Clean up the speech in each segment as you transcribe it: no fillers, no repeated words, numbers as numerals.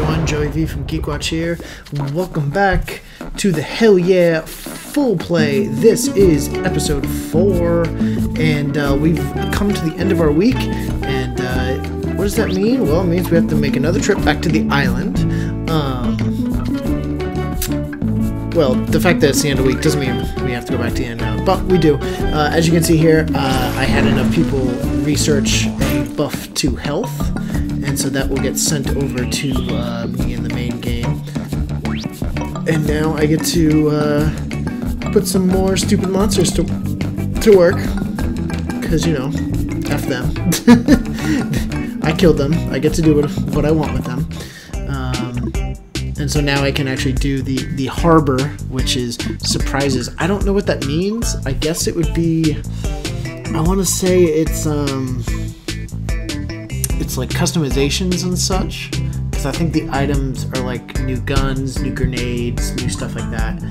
everyone, Joey V from GeekWatch here. Welcome back to the Hell Yeah Full Play. This is episode 4, and we've come to the end of our week, and what does that mean? Well, it means we have to make another trip back to the island. Well, the fact that it's the end of the week doesn't mean we have to go back to the end now, but we do. As you can see here, I had enough people research a buff to health, and so that will get sent over to me in the main game. And now I get to put some more stupid monsters to work, because, you know, F them. I killed them. I get to do what I want with them. And so now I can actually do the harbor, which is surprises. I don't know what that means. I guess it would be, I want to say it's like customizations and such, because I think the items are like new guns, new grenades, new stuff like that.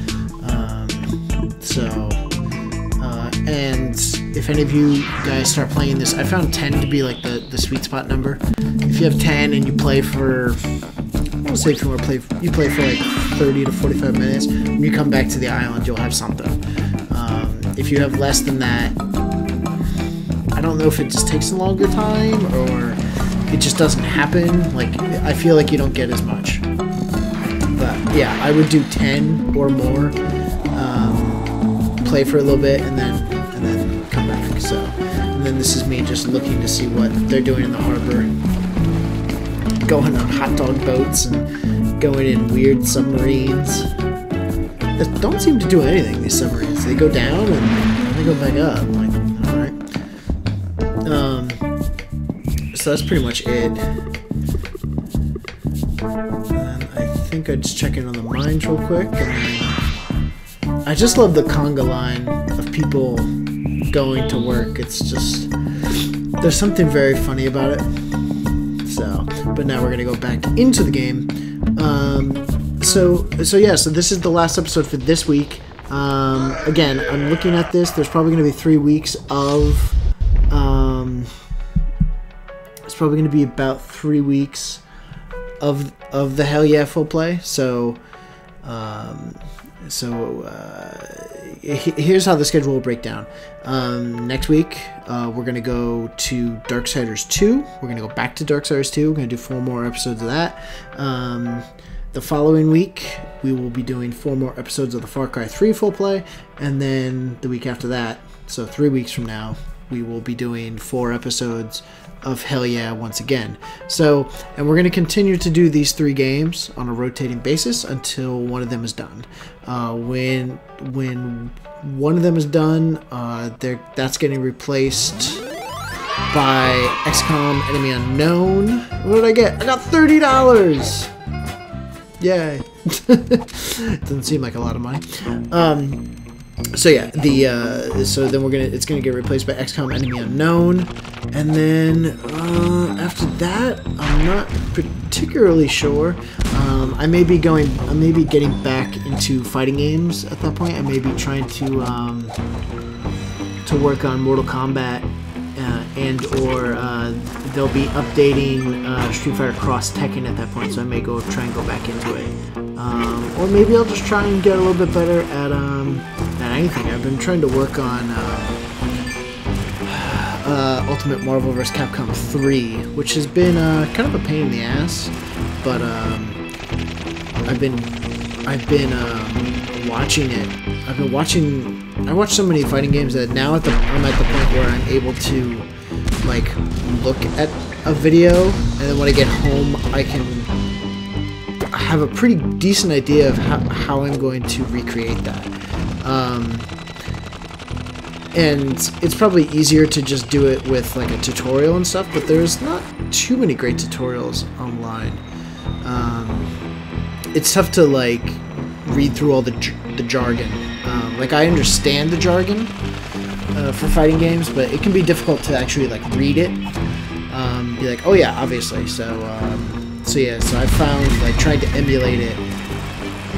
And if any of you guys start playing this, I found 10 to be like the sweet spot number. If you have 10 and you play for, I want to say if you play for like 30 to 45 minutes, when you come back to the island, you'll have something. If you have less than that, I don't know if it just takes a longer time or it just doesn't happen. Like, I feel like you don't get as much. But yeah, I would do 10 or more, play for a little bit, and then come back. So, and then this is me just looking to see what they're doing in the harbor, going on hot dog boats and going in weird submarines that don't seem to do anything. These submarines, they go down and they go back up. I'm like, all right. So that's pretty much it. And I think I'd just check in on the mines real quick. And I just love the conga line of people going to work. It's just, there's something very funny about it. So, but now we're gonna go back into the game. So this is the last episode for this week. Again, I'm looking at this. There's probably gonna be 3 weeks of. It's probably gonna be about 3 weeks of the Hell Yeah Full Play. So. Here's how the schedule will break down. Next week, we're going to go to Darksiders 2. We're going to go back to Darksiders 2. We're going to do 4 more episodes of that. The following week, we will be doing 4 more episodes of the Far Cry 3 full play. And then the week after that, so 3 weeks from now, we will be doing 4 episodes of Hell Yeah once again. So, and we're going to continue to do these 3 games on a rotating basis until one of them is done. When one of them is done, that's getting replaced by XCOM Enemy Unknown. What did I get? I got $30! Yay! Doesn't seem like a lot of money. So yeah, so then it's gonna get replaced by XCOM Enemy Unknown, and then after that, I'm not particularly sure. I may be getting back into fighting games at that point. I may be trying to work on Mortal Kombat, and or they'll be updating Street Fighter Cross Tekken at that point. So I may try and go back into it, or maybe I'll just try and get a little bit better at anything. I've been trying to work on Ultimate Marvel vs. Capcom 3, which has been kind of a pain in the ass, but I've been watching it. I watch so many fighting games that now I'm at the point where I'm able to like look at a video, and then when I get home, I can have a pretty decent idea of how I'm going to recreate that. And it's probably easier to just do it with like a tutorial and stuff, but there's not too many great tutorials online. It's tough to like read through all the jargon. Like, I understand the jargon for fighting games, but it can be difficult to actually like read it. Be like, oh yeah, obviously. So I found like trying to emulate it,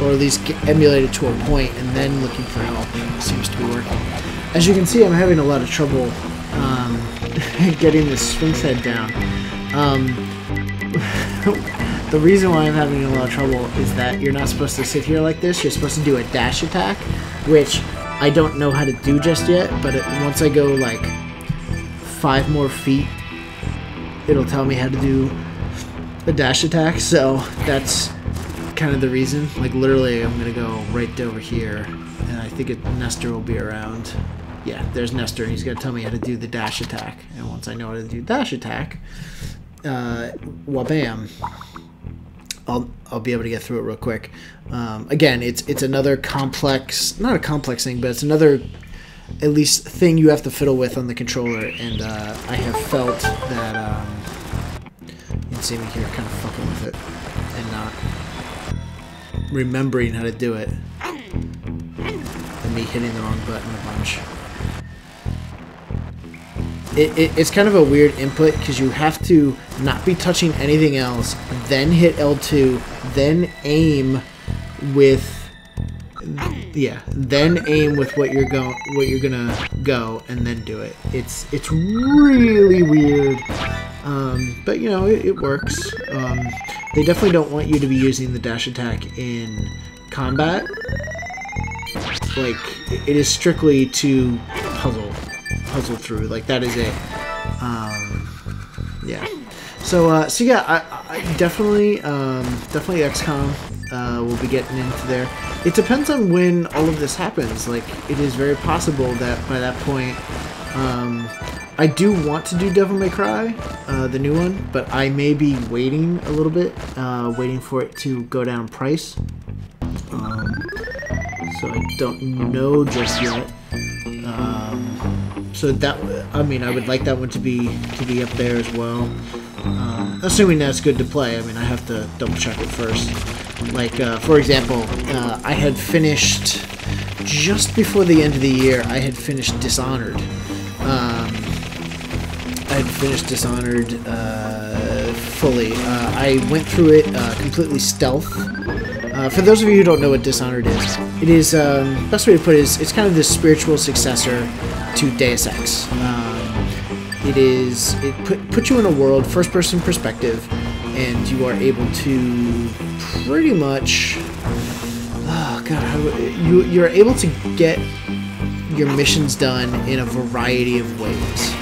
or at least emulate it to a point, and then looking for help seems to be working. As you can see, I'm having a lot of trouble getting this Sphinx head down. the reason why I'm having a lot of trouble is that you're not supposed to sit here like this. You're supposed to do a dash attack, which I don't know how to do just yet, but once I go like 5 more feet, it'll tell me how to do a dash attack, so that's kind of the reason. Like, literally, I'm going to go right over here, and I think Nestor will be around. Yeah, there's Nestor, and he's going to tell me how to do the dash attack. And once I know how to do dash attack, wabam, I'll be able to get through it real quick. Again, it's another complex, not a complex thing, but it's another, at least, thing you have to fiddle with on the controller, and I have felt that, you can see me here kind of fucking with it, and not remembering how to do it, and me hitting the wrong button a bunch. It's kind of a weird input because you have to not be touching anything else, then hit L2, then aim with then aim with what you're gonna go, and then do it. It's really weird, but you know it works. They definitely don't want you to be using the dash attack in combat. Like, it is strictly to puzzle through. Like, that is it. Yeah. So yeah, I definitely XCOM will be getting into there. It depends on when all of this happens. Like, it is very possible that by that point, I do want to do Devil May Cry, the new one, but I may be waiting a little bit, waiting for it to go down in price. So I don't know just yet. So that, I mean, I would like that one to be up there as well. Assuming that's good to play. I mean, I have to double check it first. Like, for example, I had finished, just before the end of the year, I had finished Dishonored. I had finished Dishonored fully. I went through it completely stealth. For those of you who don't know what Dishonored is, it is, best way to put it is, it's kind of the spiritual successor to Deus Ex. It puts you in a world, first-person perspective, and you are able to pretty much, oh god, you're able to get your missions done in a variety of ways.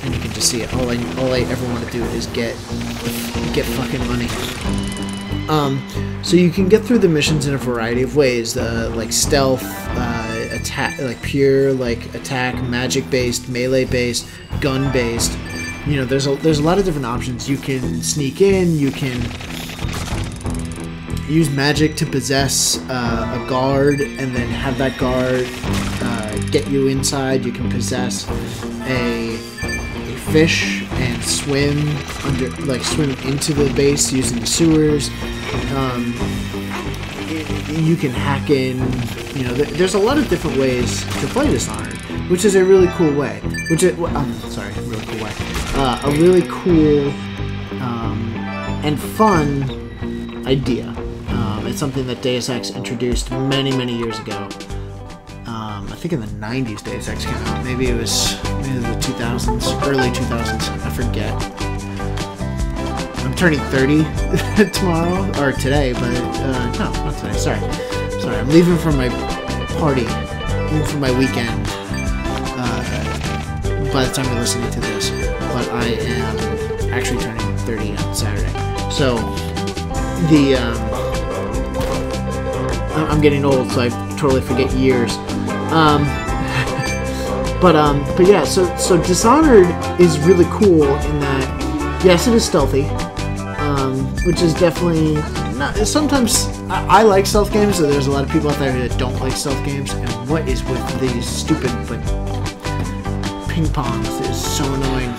And you can just see it. All I ever want to do is get fucking money. So you can get through the missions in a variety of ways, like stealth, attack, like pure like attack, magic based, melee based, gun based. You know, there's a lot of different options. You can sneak in, you can use magic to possess a guard, and then have that guard get you inside. You can possess a fish and swim into the base using the sewers. You can hack in. You know, there's a lot of different ways to play Dishonored, which is a really cool way. Really cool way. A really cool and fun idea. It's something that Deus Ex introduced many years ago. I think in the 90s Deus Ex came out. Maybe it was the 2000s, early 2000s. I forget. I'm turning 30 tomorrow, or today, but no, not today. Sorry. I'm leaving for my party, leaving for my weekend. By the time you're listening to this, but I am actually turning 30 on Saturday. So I'm getting old, so I totally forget years. But yeah, so Dishonored is really cool in that, yes, it is stealthy, which is definitely not. Sometimes I like stealth games, so there's a lot of people out there that don't like stealth games. And what is with these stupid ping pongs is so annoying.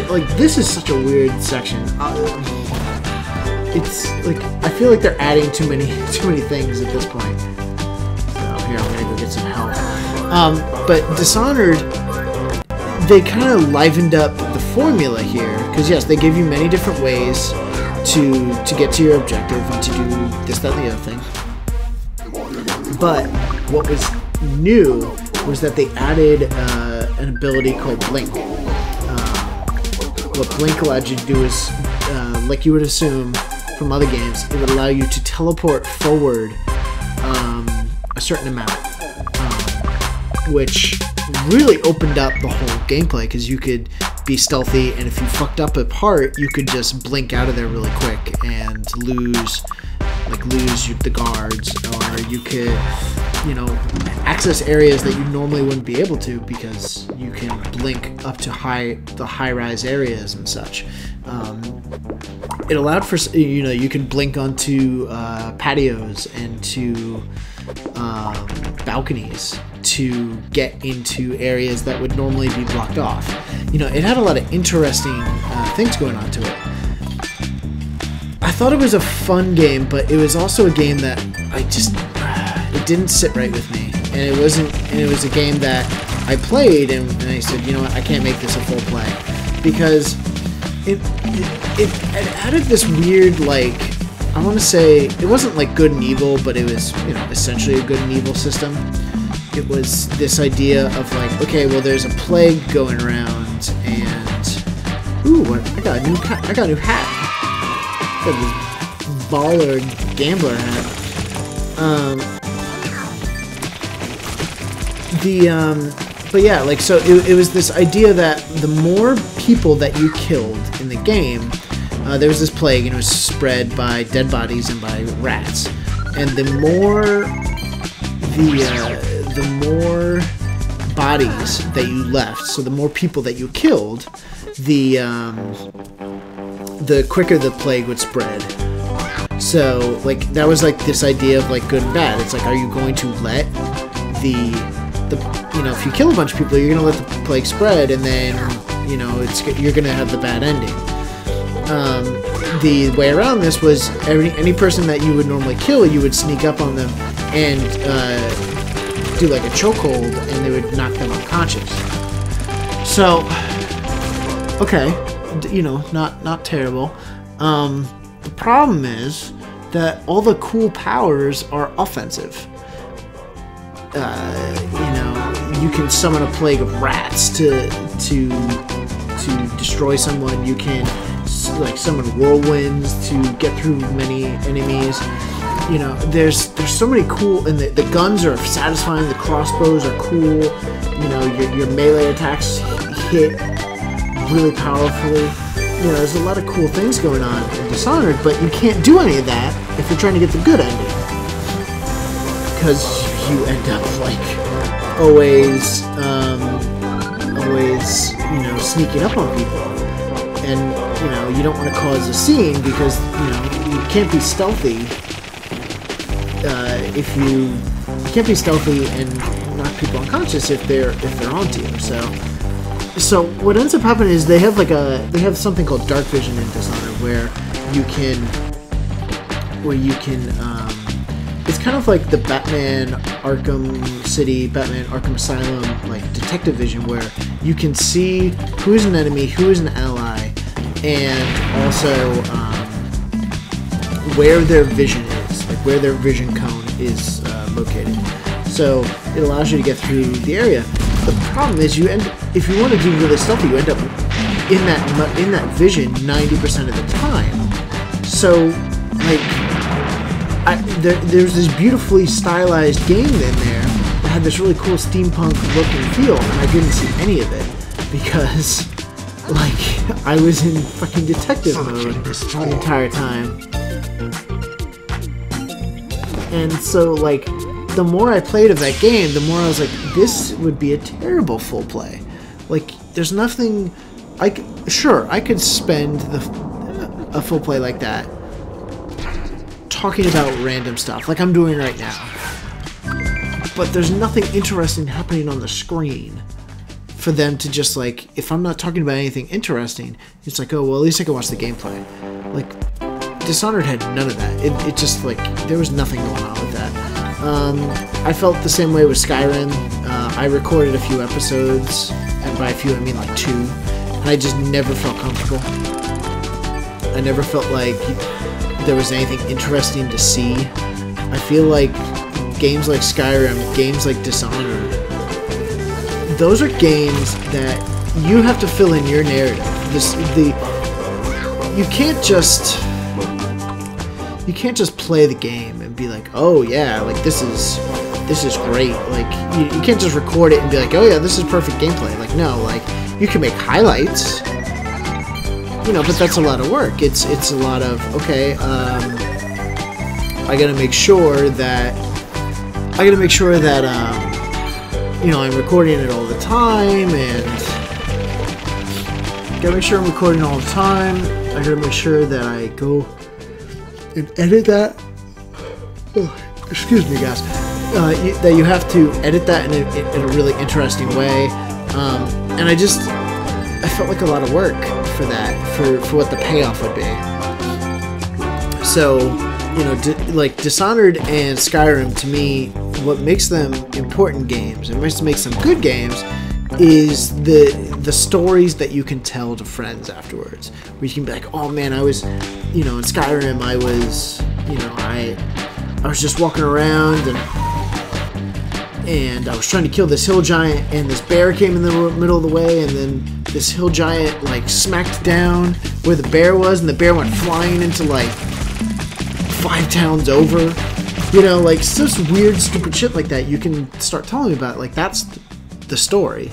Like this is such a weird section. It's like I feel like they're adding too many things at this point. So here, I'm gonna go get some help. But Dishonored, they kind of livened up the formula here, because yes, they give you many different ways to get to your objective and to do this, that, and the other thing. But what was new was that they added an ability called Link. what Blink allowed you to do is, like you would assume from other games, it would allow you to teleport forward a certain amount, which really opened up the whole gameplay, because you could be stealthy, and if you fucked up a part, you could just blink out of there really quick and lose the guards, or you could, you know, access areas that you normally wouldn't be able to, because you can blink up to the high-rise areas and such. It allowed for, you know, you can blink onto patios and to balconies to get into areas that would normally be blocked off. You know, it had a lot of interesting things going on to it. I thought it was a fun game, but it was also a game that it didn't sit right with me, and it was a game that I played and I said, you know what, I can't make this a full play, because it added this weird, like, I want to say, it wasn't like good and evil, but it was, you know, essentially a good and evil system. It was this idea of like, okay, well, there's a plague going around, and ooh, I got a new hat. I got this baller gambler hat. But yeah, like, so it was this idea that the more people that you killed in the game, there was this plague, and it was spread by dead bodies and by rats. And the more bodies that you left, so the more people that you killed, the quicker the plague would spread. So, like, that was like this idea of like good and bad. It's like, are you going to let the you know, if you kill a bunch of people, you're gonna let the plague spread, and then, you know, you're gonna have the bad ending. The way around this was any person that you would normally kill, you would sneak up on them and do like a chokehold, and they would knock them unconscious. So, okay, you know, not terrible. The problem is that all the cool powers are offensive. You know, you can summon a plague of rats to destroy someone. You can like summon whirlwinds to get through many enemies. You know, there's so many cool, and the guns are satisfying. The crossbows are cool. You know, your melee attacks hit really powerfully. You know, there's a lot of cool things going on in Dishonored, but you can't do any of that if you're trying to get the good ending, because you end up like always, you know, sneaking up on people, and you know, you don't want to cause a scene, because you know, you can't be stealthy. If you can't be stealthy and knock people unconscious if they're onto you. So what ends up happening is they have something called dark vision in Dishonored, where you can it's kind of like the Batman Arkham City, Batman Arkham Asylum, like detective vision, where you can see who is an enemy, who is an ally, and also where their vision is, like where their vision cone is located. So it allows you to get through the area. The problem is, if you want to do really stealthy, you end up in that vision 90% of the time. So, like, there's this beautifully stylized game in there that had this really cool steampunk look and feel, and I didn't see any of it because, like, I was in fucking detective mode the entire time. And so, like, the more I played of that game, the more I was like, this would be a terrible full play. Like, there's nothing... Sure, I could spend a full play like that talking about random stuff, like I'm doing right now. But there's nothing interesting happening on the screen for them to just, like, if I'm not talking about anything interesting, it's like, oh, well, at least I can watch the gameplay. Like, Dishonored had none of that. It just, like, there was nothing going on with that. I felt the same way with Skyrim. I recorded a few episodes, and by a few I mean like 2, and I just never felt comfortable. I never felt like there was anything interesting to see. I feel like games like Skyrim, games like Dishonored, those are games that you have to fill in your narrative. You can't just play the game and be like, oh yeah, like this is great. Like you can't just record it and be like, oh yeah, this is perfect gameplay. Like no, like you can make highlights, you know, but that's a lot of work. It's a lot of, okay, I gotta make sure that you know, I'm recording it all the time, and gotta make sure I'm recording all the time. I gotta make sure that I go and edit that. Oh, excuse me, guys. That you have to edit that in a really interesting way, and I felt like a lot of work for that, for what the payoff would be. So, you know, like Dishonored and Skyrim, to me, what makes them important games and what makes them good games is the stories that you can tell to friends afterwards. Where you can be like, oh man, I was, you know, in Skyrim, I was, you know, I was just walking around and I was trying to kill this hill giant, and this bear came in the middle of the way, and then this hill giant like smacked down where the bear was, and the bear went flying into like 5 towns over. You know, like such weird, stupid shit like that. You can start telling me about it. Like that's the story.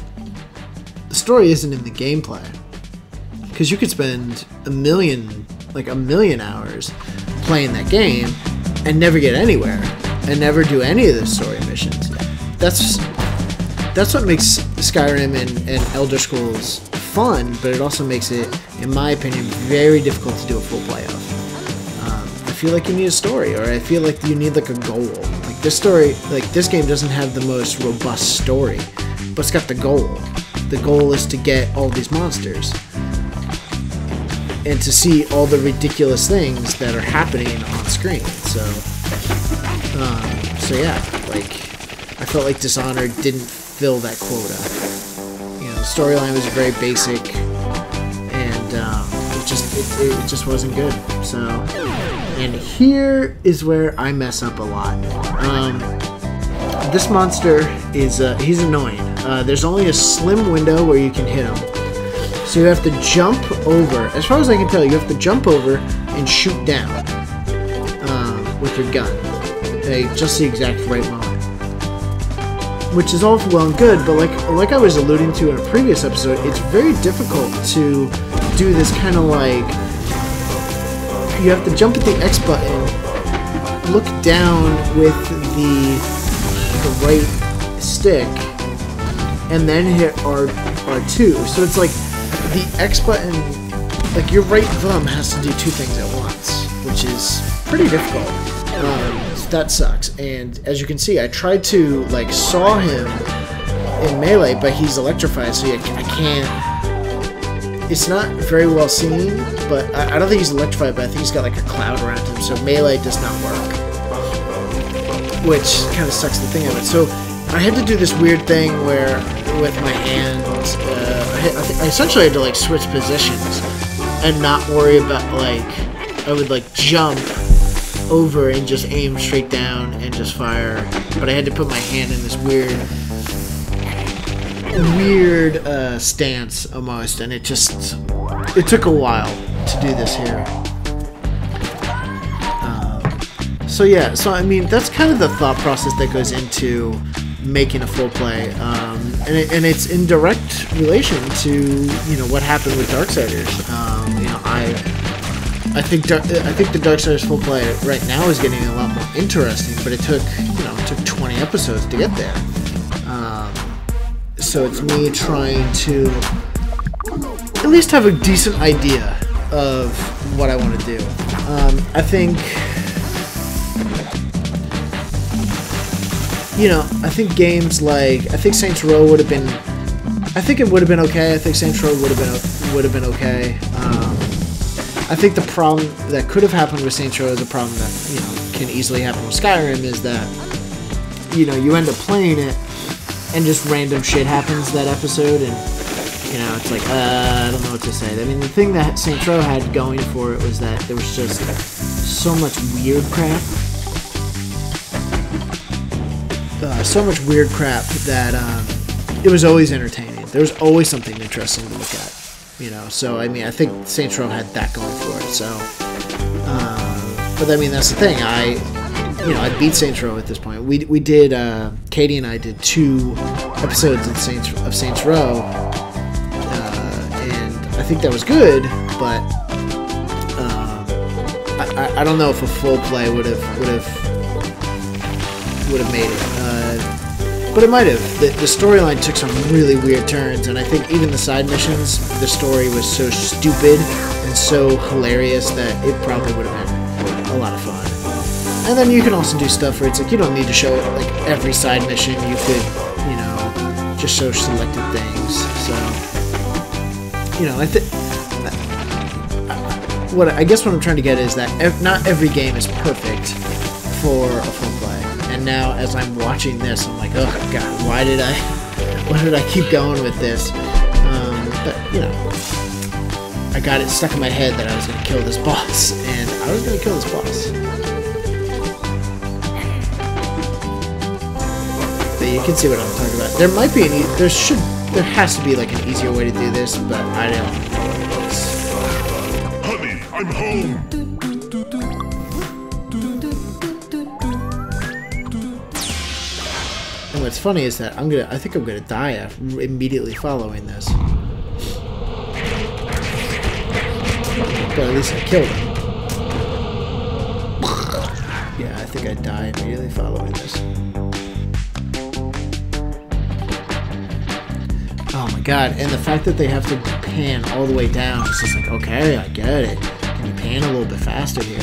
The story isn't in the gameplay, because you could spend a million hours playing that game and never get anywhere and never do any of the story missions. That's what makes Skyrim and Elder Scrolls fun, but it also makes it, in my opinion, very difficult to do a full play of. I feel like you need a story, or I feel like you need like a goal. Like this story, like this game doesn't have the most robust story, but it's got the goal. The goal is to get all these monsters and to see all the ridiculous things that are happening on screen. So yeah, like I felt like Dishonored didn't fill that quota. You know, the storyline was very basic, and it just wasn't good. So, and here is where I mess up a lot. This monster is he's annoying. There's only a slim window where you can hit him, so you have to jump over. As far as I can tell, you have to jump over and shoot down with your gun. Just the exact right moment, which is all well and good, but like I was alluding to in a previous episode, it's very difficult to do this kind of like, you have to jump at the X button, look down with the right stick, and then hit R2. So it's like the X button, like your right thumb has to do 2 things at once, which is pretty difficult. So that sucks. And as you can see, I tried to like saw him in melee, but he's electrified, so I can't. It's not very well seen, but I don't think he's electrified, but I think he's got like a cloud around him, so melee does not work, which kind of sucks the thing of it. So I had to do this weird thing where with my hands, I essentially had to like switch positions and not worry about like, I would like jump over and just aim straight down and just fire, but I had to put my hand in this weird stance almost, and it took a while to do this here. So yeah, so I mean that's kind of the thought process that goes into making a full play, and it's in direct relation to, you know, what happened with Darksiders. You know, I think the Darksiders full play right now is getting a lot more interesting, but it took 20 episodes to get there. So it's me trying to at least have a decent idea of what I want to do. I think, you know, I think games like, I think Saints Row would have been, I think it would have been okay. I think Saints Row would have been okay. I think the problem that could have happened with Saints Row is a problem that, you know, can easily happen with Skyrim, is that, you know, you end up playing it and just random shit happens that episode, and, you know, it's like, I don't know what to say. I mean, the thing that Saints Row had going for it was that there was just so much weird crap. So much weird crap that it was always entertaining. There's always something interesting to look at, you know. So I mean, I think Saints Row had that going for it. So, but I mean, that's the thing. I beat Saints Row at this point. We did Katie and I did 2 episodes of Saints Row, and I think that was good. But I don't know if a full play would have made it. But it might have. The storyline took some really weird turns, and I think even the side missions, the story was so stupid and so hilarious that it probably would have been a lot of fun. And then you can also do stuff where it's like you don't need to show like every side mission. You could, you know, just show selected things. So, you know, I guess what I'm trying to get is that not every game is perfect for a full play. And now, as I'm watching this, I'm like, oh god, why did I keep going with this? But you know, I got it stuck in my head that I was going to kill this boss, and I was going to kill this boss. But you can see what I'm talking about. There might be there has to be like an easier way to do this, but I don't know what it is. Honey, I'm home. And what's funny is that I think I'm gonna die immediately following this. But at least I killed him. Yeah, I think I die immediately following this. Oh my god, and the fact that they have to pan all the way down, it's just like, okay, I get it. Can you pan a little bit faster here?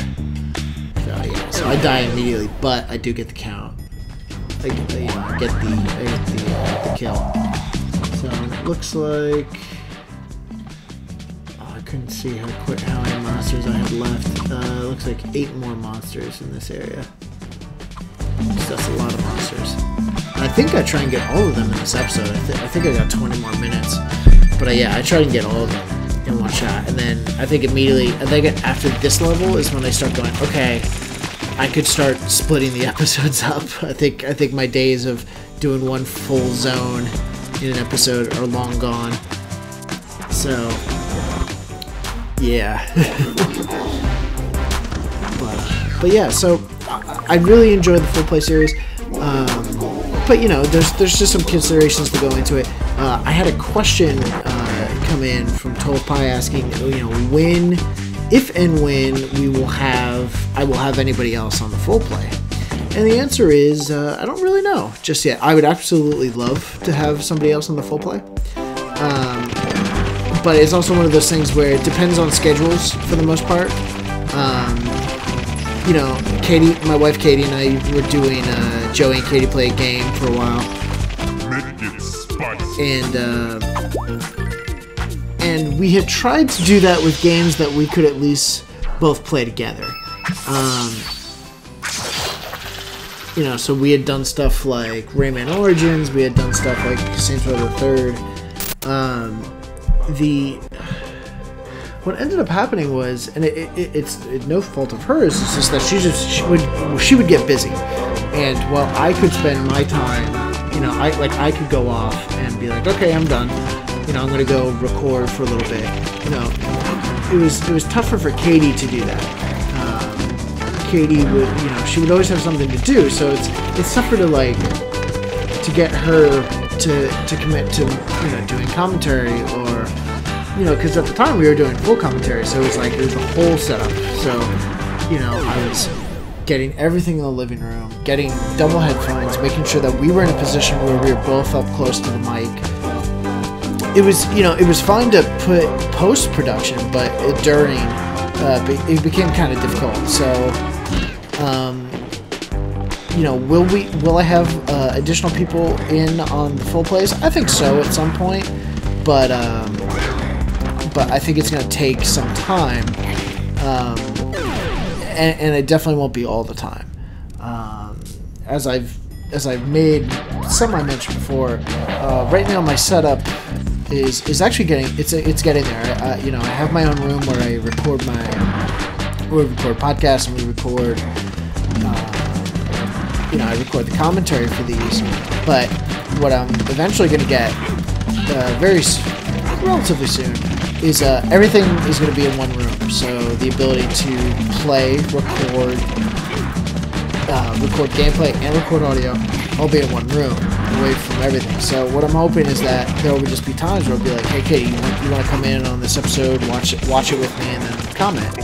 So yeah, so I die immediately, but I do get the count. I get the kill. So it looks like I couldn't see how many monsters I had left. It looks like 8 more monsters in this area. So that's a lot of monsters. And I think I try and get all of them in this episode. I think I got 20 more minutes. But yeah, I try and get all of them in one shot. And then I think after this level is when I start going, okay, I could start splitting the episodes up. I think my days of doing one full zone in an episode are long gone. So, yeah. but yeah, so I really enjoyed the full play series. But you know, there's just some considerations to go into it. I had a question come in from Total Pie asking, you know, if and when I will have anybody else on the full play. And the answer is, I don't really know just yet. I would absolutely love to have somebody else on the full play. But it's also one of those things where it depends on schedules for the most part. You know, my wife Katie and I were doing Joey and Katie play a game for a while. And we had tried to do that with games that we could at least both play together. You know, so we had done stuff like Rayman Origins, we had done stuff like Saints Row the 3rd. What ended up happening was, and it's no fault of hers, it's just that she would get busy, and while I could spend my time, you know, I could go off and be like, okay, I'm done. You know, I'm gonna go record for a little bit. You know, it was tougher for Katie to do that. Katie would, you know, she would always have something to do, so it's tougher to get her to commit to, you know, doing commentary, or, you know, because at the time we were doing full commentary, so it was the whole setup. So, you know, I was getting everything in the living room, getting double headphones, making sure that we were in a position where we were both up close to the mic. It was, you know, it was fine to put post-production, but it became kind of difficult. So, you know, will I have additional people in on the full plays? I think so at some point, but I think it's going to take some time, and it definitely won't be all the time. As I've made semi-mention before, right now my setup is actually it's getting there. You know, I have my own room where I record podcasts, and we record, you know, I record the commentary for these. But what I'm eventually going to get relatively soon, is everything is going to be in one room. So the ability to play, record gameplay, and record audio all be in one room, away from everything. So what I'm hoping is that there will just be times where I'll be like, hey, Katie, you want to come in on this episode, watch it with me, and then comment.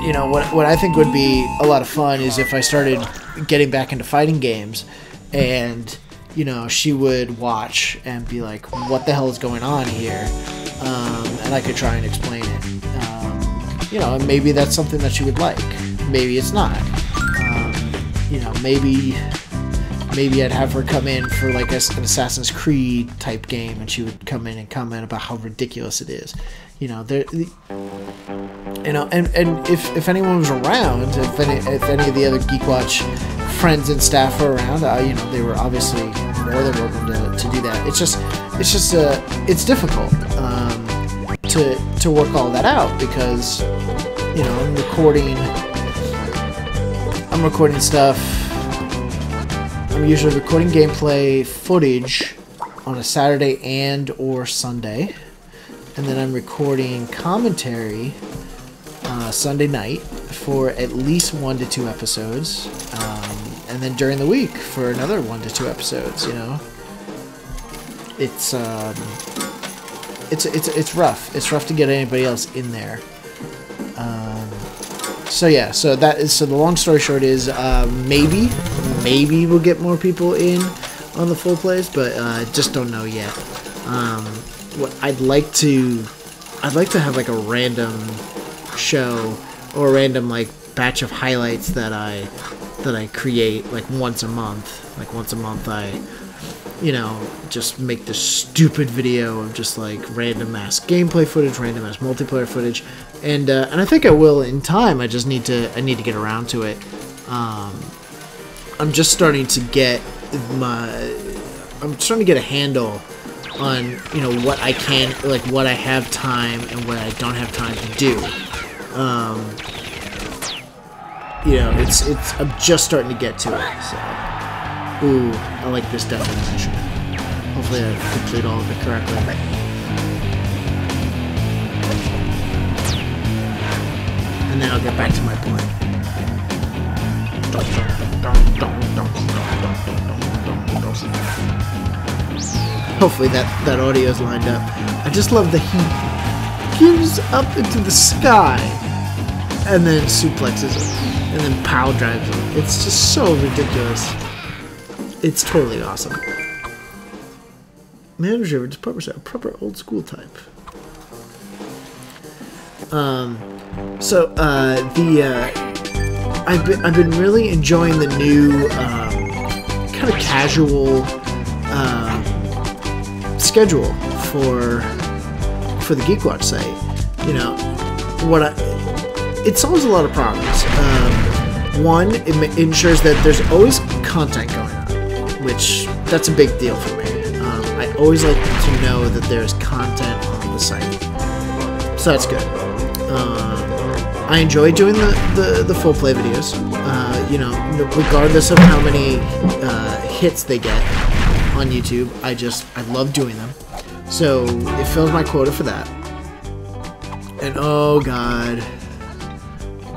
You know, what I think would be a lot of fun is if I started getting back into fighting games, and you know, she would watch and be like, what the hell is going on here? And I could try and explain it. You know, and maybe that's something that she would like. Maybe it's not. You know, maybe I'd have her come in for like an Assassin's Creed type game, and she would come in and comment about how ridiculous it is. You know, and if anyone was around, if any of the other Geek Watch friends and staff were around, you know, they were obviously more than welcome to do that. It's difficult to work all that out, because you know, I'm recording stuff. I'm usually recording gameplay footage on a Saturday and or Sunday, and then I'm recording commentary Sunday night for at least 1 to 2 episodes, and then during the week for another 1 to 2 episodes. You know, it's rough. It's rough to get anybody else in there. So yeah, so the long story short is maybe we'll get more people in on the full plays, but just don't know yet. What I'd like to have like a random show or a random like batch of highlights that I create like once a month. Like once a month I, you know, just make this stupid video of just like random ass gameplay footage, random ass multiplayer footage, and I think I will in time. I just need to get around to it. I'm just starting to get a handle on, you know, what I can, like what I have time and what I don't have time to do. You know, I'm just starting to get to it. So, ooh, I like this definition. Hopefully I complete all of it correctly. And then I'll get back to my point. Hopefully that audio is lined up. I just love that he gives up into the sky and then suplexes him and then pow drives him. It's just so ridiculous. It's totally awesome. Manager of department, a proper old school type. I've been really enjoying the new kind of casual schedule for the Geek Watch site. You know, it solves a lot of problems. One, it ensures that there's always content going on, which that's a big deal for me. I always like to know that there's content on the site, so that's good. I enjoy doing the full play videos. You know, regardless of how many hits they get on YouTube, I love doing them. So it fills my quota for that. And oh god,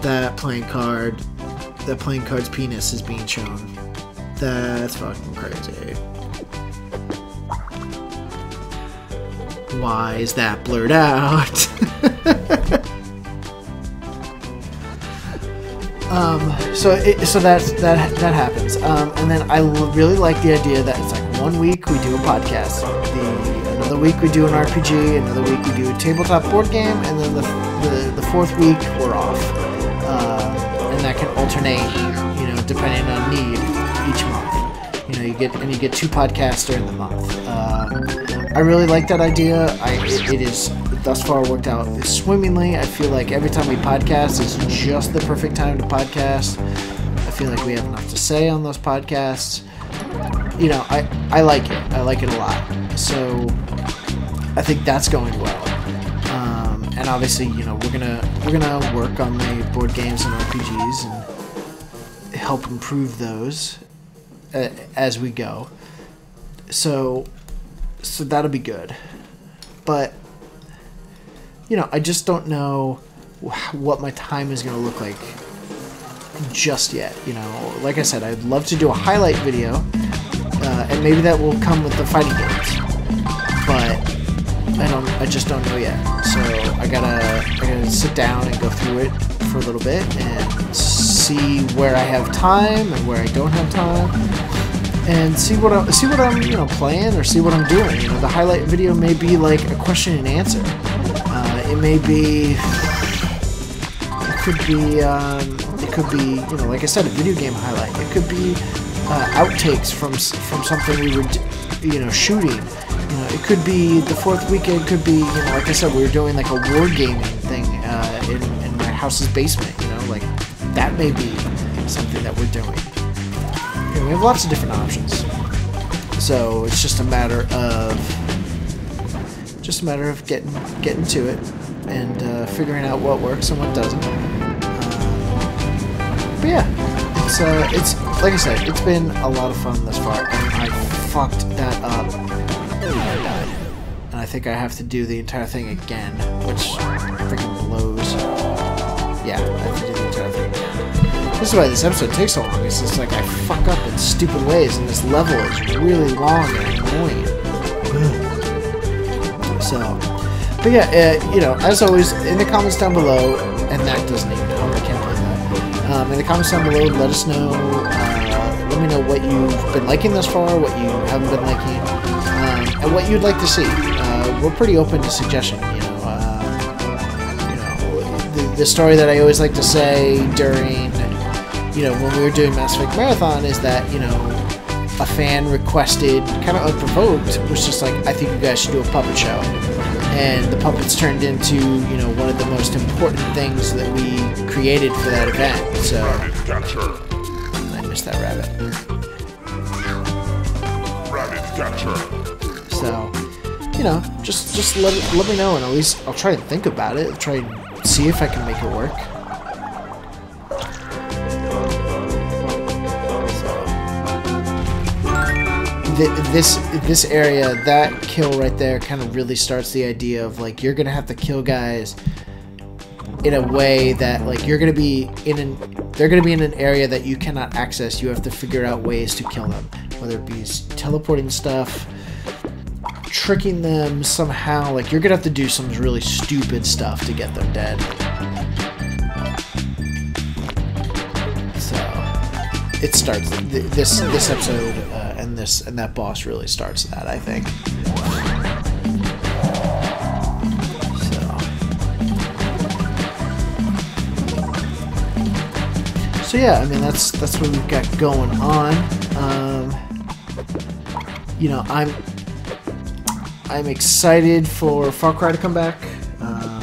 that playing card's penis is being shown. That's fucking crazy. Why is that blurred out? So that happens. And then I really like the idea that it's like 1 week we do a podcast, another week we do an RPG, another week we do a tabletop board game, and then the fourth week we're off. And that can alternate, you know, depending on need each month. You know, you get 2 podcasts during the month. I really like that idea. It is thus far worked out swimmingly. I feel like every time we podcast is just the perfect time to podcast. I feel like we have enough to say on those podcasts. You know, I like it. I like it a lot. So I think that's going well. And obviously, you know, we're gonna work on the board games and RPGs and help improve those as we go. So that'll be good. But, you know, I just don't know what my time is going to look like just yet. You know, like I said, I'd love to do a highlight video, and maybe that will come with the fighting games. But I just don't know yet. So I gotta sit down and go through it for a little bit and see where I have time and where I don't have time, and see what I'm you know, playing, or see what I'm doing. You know, the highlight video may be like a question and answer. It may be. It could be, you know, like I said, a video game highlight. It could be outtakes from something we were, you know, shooting. You know, it could be the fourth weekend. It could be, you know, like I said, we were doing like a war gaming thing in my house's basement. You know, like that may be something that we're doing. You know, we have lots of different options. So it's just a matter of getting to it and figuring out what works and what doesn't. But yeah, it's like I said, it's been a lot of fun thus far, and I fucked that up and I died. And I think I have to do the entire thing again, which freaking blows. Yeah, I have to do the entire thing again. This is why this episode takes so long. It's just like I fuck up in stupid ways, and this level is really long and annoying. So, but yeah, you know, as always, in the comments down below, and that doesn't even help, I can't play that. In the comments down below, let us know, let me know what you've been liking thus far, what you haven't been liking, and what you'd like to see. We're pretty open to suggestion, you know, the story that I always like to say during, you know, when we were doing Mass Effect Marathon is that, you know, a fan requested, kind of unprovoked, was just like, I think you guys should do a puppet show. And the puppets turned into, you know, one of the most important things that we created for that event. So I missed that rabbit. Rabbit catcher. So, you know, just let me know, and at least I'll try and think about it. I'll try and see if I can make it work. This area, that kill right there, kind of really starts the idea of like you're gonna have to kill guys in a way that like they're gonna be in an area that you cannot access. You have to figure out ways to kill them, whether it be teleporting stuff, tricking them somehow. Like you're gonna have to do some really stupid stuff to get them dead. So it starts this episode. And that boss really starts that, I think. So yeah, I mean that's what we've got going on. You know, I'm excited for Far Cry to come back. I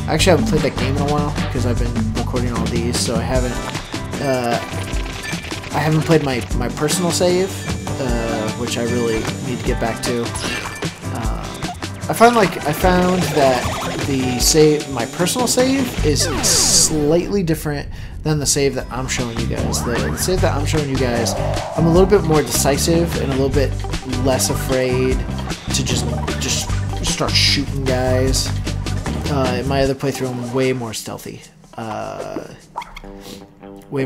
actually haven't played that game in a while because I've been recording all these, so I haven't played my personal save, which I really need to get back to. I found that my personal save is slightly different than the save that I'm showing you guys. The save that I'm showing you guys, I'm a little bit more decisive and a little bit less afraid to just start shooting guys. In my other playthrough, I'm way more stealthy. Way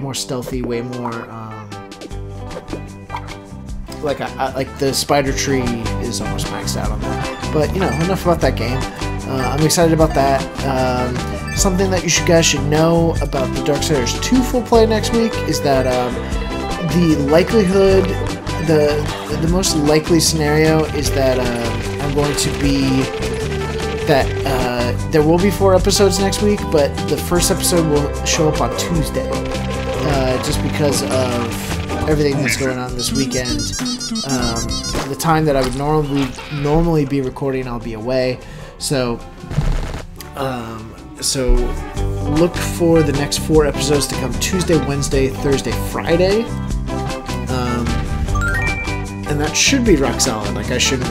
more, like the spider tree is almost maxed out on that. But, you know, enough about that game. I'm excited about that. Something that you guys should know about the Darksiders 2 full play next week is that the likelihood, the most likely scenario is that I'm going to be that there will be 4 episodes next week, but the first episode will show up on Tuesday, just because of everything that's going on this weekend. The time that I would normally be recording, I'll be away, so look for the next 4 episodes to come Tuesday, Wednesday, Thursday, Friday, and that should be rock solid. Like I shouldn't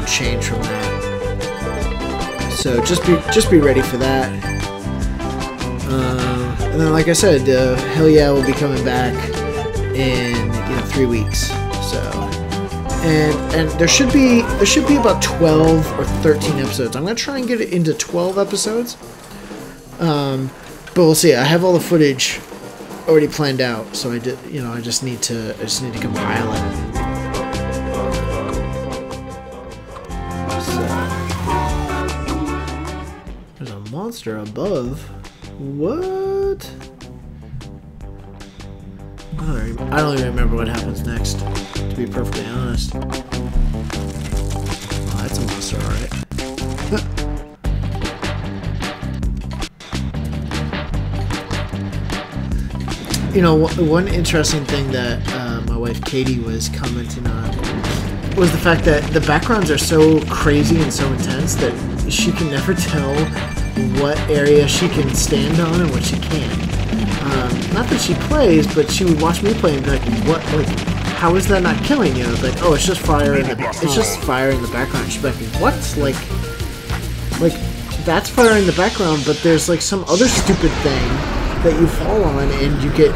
change from that. So just be ready for that. And then, like I said, Hell Yeah will be coming back in 3 weeks. So, and there should be about 12 or 13 episodes. I'm gonna try and get it into 12 episodes. But we'll see. I have all the footage already planned out, so I just need to compile it. So, there's a monster above. What? I don't even remember what happens next, to be perfectly honest. Oh, that's a monster, alright. One interesting thing that my wife Katie was commenting on was the fact that the backgrounds are so crazy and so intense that she can never tell what area she can stand on and what she can't. Not that she plays, but she would watch me play and be like, "What? Like, how is that not killing you?" Like, "Oh, it's just fire in the background." She'd be like, "What? Like that's fire in the background, but there's like some other stupid thing that you fall on and you take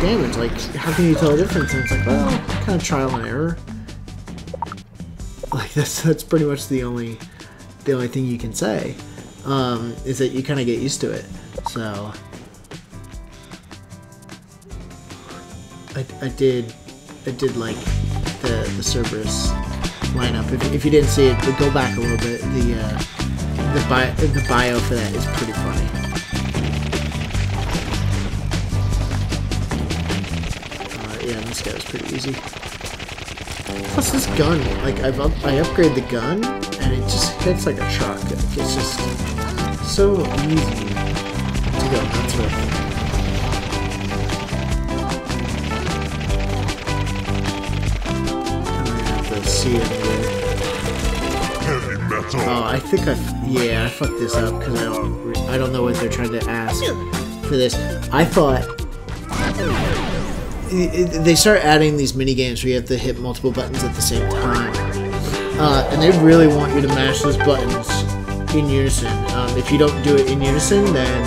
damage. Like, how can you tell the difference?" And it's like, well, kind of trial and error. Like that's pretty much the only thing you can say, is that you kind of get used to it. So I did like the Cerberus lineup. If you didn't see it, go back a little bit. The bio for that is pretty funny. Yeah, this guy was pretty easy. Plus this gun, like I upgraded the gun and it just hits like a truck. It's just so easy to go nuts with. Heavy metal. Oh, I think I fucked this up because I don't know what they're trying to ask for this. I thought they start adding these mini games where you have to hit multiple buttons at the same time, and they really want you to mash those buttons in unison. If you don't do it in unison, then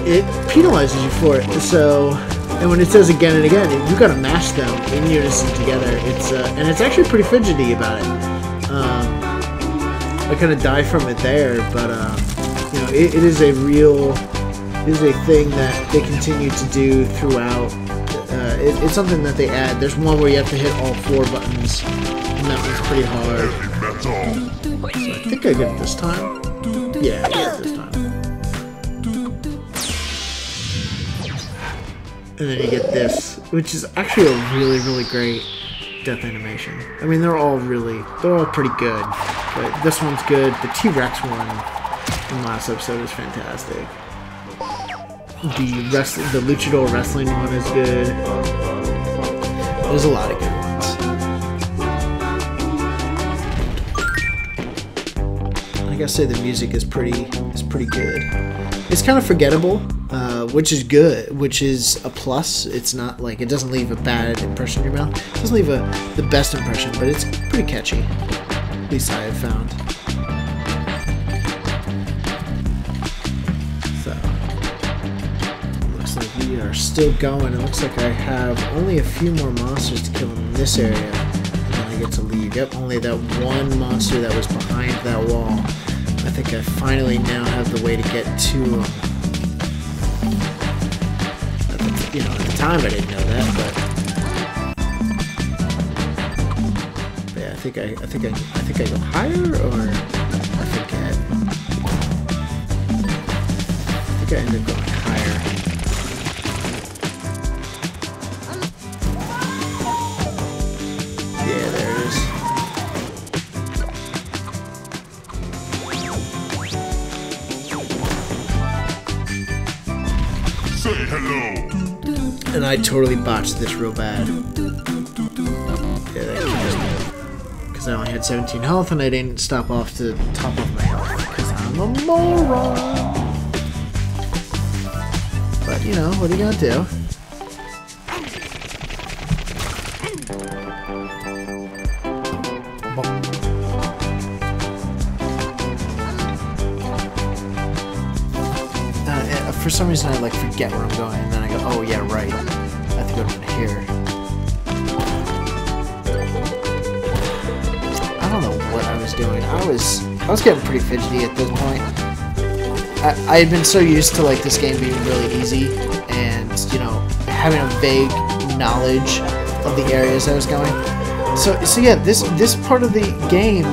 it penalizes you for it. So. And when it says again and again, you gotta mash them in unison together. And it's actually pretty fidgety about it. I kind of die from it there, but it is a thing that they continue to do throughout. It's something that they add. There's one where you have to hit all 4 buttons, and that one's pretty hard. So I think I get it this time. Yeah, I get it this time. And then you get this, which is actually a really, really great death animation. I mean, they're all pretty good, but this one's good. The T-Rex one in the last episode is fantastic. The luchador wrestling one is good. There's a lot of good ones. I gotta say the music is pretty good. It's kind of forgettable. Which is good, which is a plus. It's not like it doesn't leave a bad impression in your mouth. It doesn't leave the best impression, but it's pretty catchy. At least I have found. So looks like we are still going. It looks like I have only a few more monsters to kill in this area, and then I get to leave. Yep, only that one monster that was behind that wall. I think I finally now have the way to get to them. At the time I didn't know that, but yeah, I think I go higher, or I think I end up going higher. Yeah, there it is. Say hello. And I totally botched this real bad. Yeah, that kills me. Because I only had 17 health and I didn't stop off to top off my health. Because I'm a moron. But, what are you gonna do? For some reason I forget where I'm going, and then I go, oh yeah, right, I have to go down here. I was getting pretty fidgety at this point. I had been so used to like this game being really easy, and you know, having a vague knowledge of the areas I was going. So yeah, this part of the game,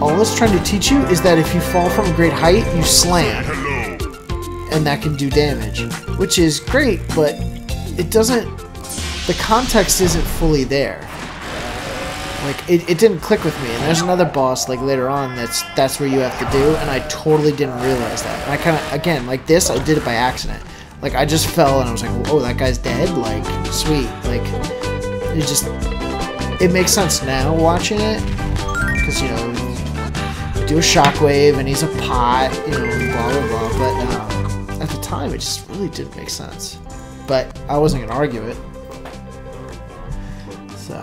all it's trying to teach you is that if you fall from a great height, you slam, and that can do damage, which is great, but it doesn't. The context isn't fully there. Like it didn't click with me. And there's another boss like later on that's where you have to do, and I totally didn't realize that. And I kind of, again, like this, I did it by accident. Like I just fell and I was like, oh, that guy's dead. Like sweet. Like it makes sense now watching it, because you know, do a shockwave and he's a pot, you know, blah blah blah. But at the time, it just really didn't make sense. But I wasn't gonna argue it. So.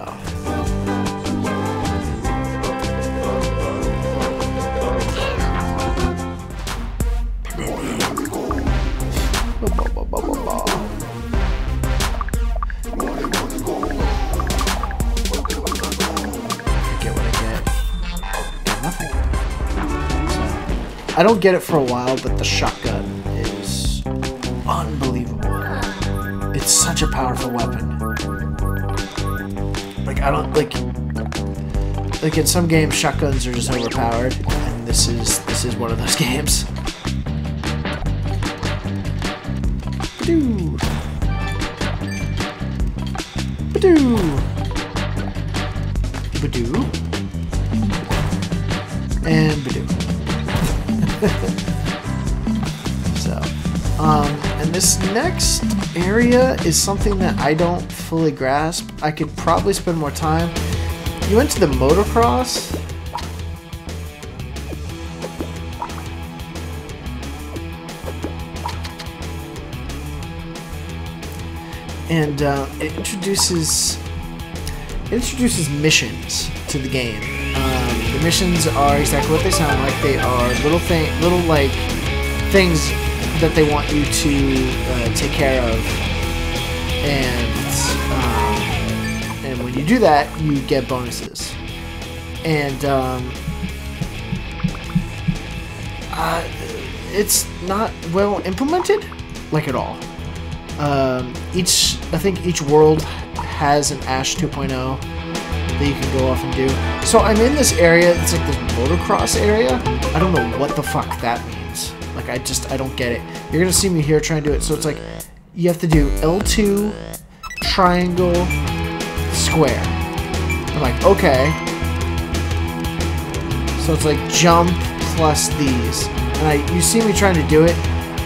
I don't get it for a while, but the shotgun is unbelievable. It's such a powerful weapon. Like I don't like in some games shotguns are just overpowered, and this is one of those games. Badoo. Badoo. Badoo. And badoo. So, and this next area is something that I don't fully grasp. I could probably spend more time. You went to the motocross? And it introduces missions to the game. The missions are exactly what they sound like. They are little like things that they want you to take care of, and when you do that, you get bonuses. And it's not well implemented, like at all. I think each world has an Ash 2.0 that you can go off and do. So I'm in this area, it's like this motocross area. I don't know what the fuck that means. Like I don't get it. You're gonna see me here trying to do it. So it's like, you have to do L2, triangle, square. I'm like, okay. So it's like jump plus these. And you see me trying to do it.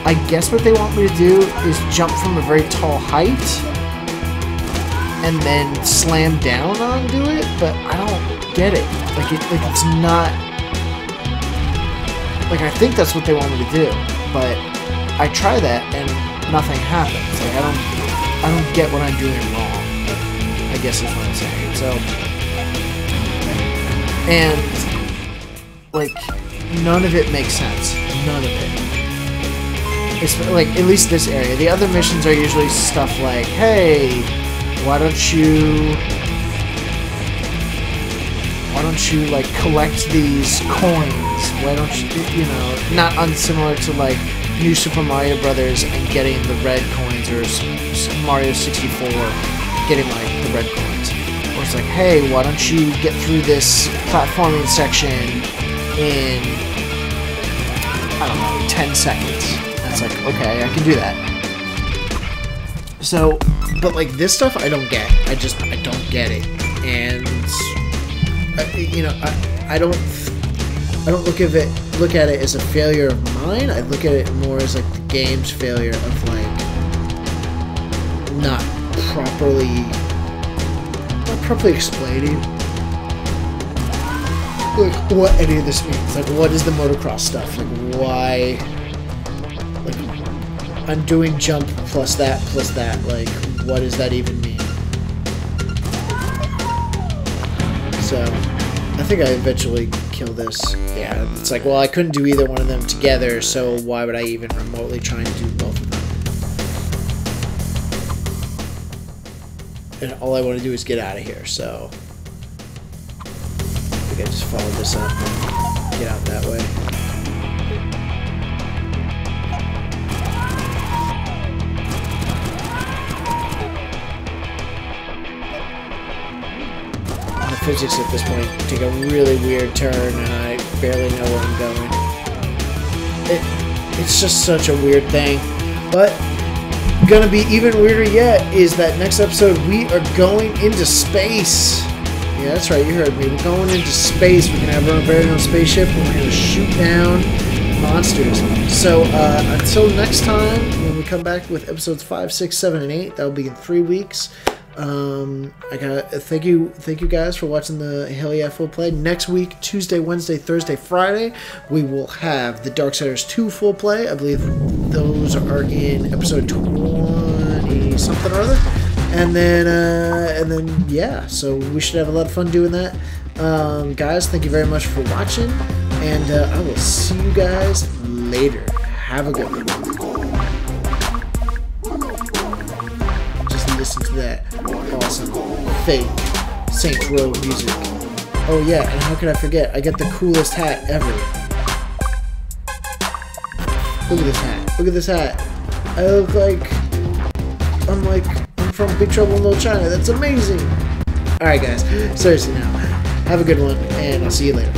I guess what they want me to do is jump from a very tall height and then slam down onto it, but I don't get it. Like it's not. Like I think that's what they want me to do, but I try that and nothing happens. Like I don't get what I'm doing wrong, I guess is what I'm saying. So, and like none of it makes sense. None of it. It's like, at least this area. The other missions are usually stuff like, hey, why don't you like collect these coins? Why don't you know, not unsimilar to like New Super Mario Brothers and getting the red coins, or Mario 64 getting like the red coins. Or it's like, hey, why don't you get through this platforming section in, I don't know, 10 seconds. It's like, okay, I can do that. So, but like this stuff I don't get. I don't get it. And you know, I don't look at it as a failure of mine. I look at it more as like the game's failure of like not properly explaining like what any of this means. Like, what is the motocross stuff? Like, why? Like, I'm doing jump plus that. Like, what does that even mean? So, I think I eventually kill this. Yeah, it's like, well, I couldn't do either one of them together, so why would I even remotely try and do both of them? And all I want to do is get out of here, so I think I just followed this up. get out that way. The physics at this point take a really weird turn, and I barely know where I'm going. It's just such a weird thing. But gonna be even weirder yet is that next episode we are going into space. Yeah, that's right, you heard me. We're going into space. We're gonna have our very own spaceship, and we're gonna shoot down monsters. So until next time, when we come back with episodes 5, 6, 7, and 8, that'll be in 3 weeks. Thank you guys for watching the Hell Yeah Full Play. Next week, Tuesday, Wednesday, Thursday, Friday, we will have the Darksiders 2 Full Play. I believe those are in episode 20 something or other. And then yeah, so we should have a lot of fun doing that. Guys, thank you very much for watching, and I will see you guys later. Have a good one. Listen to that awesome fake Saints Row music. Oh yeah, and how could I forget? I get the coolest hat ever. Look at this hat. Look at this hat. I look like I'm from Big Trouble in Little China. That's amazing. Alright guys, seriously now. Have a good one, and I'll see you later.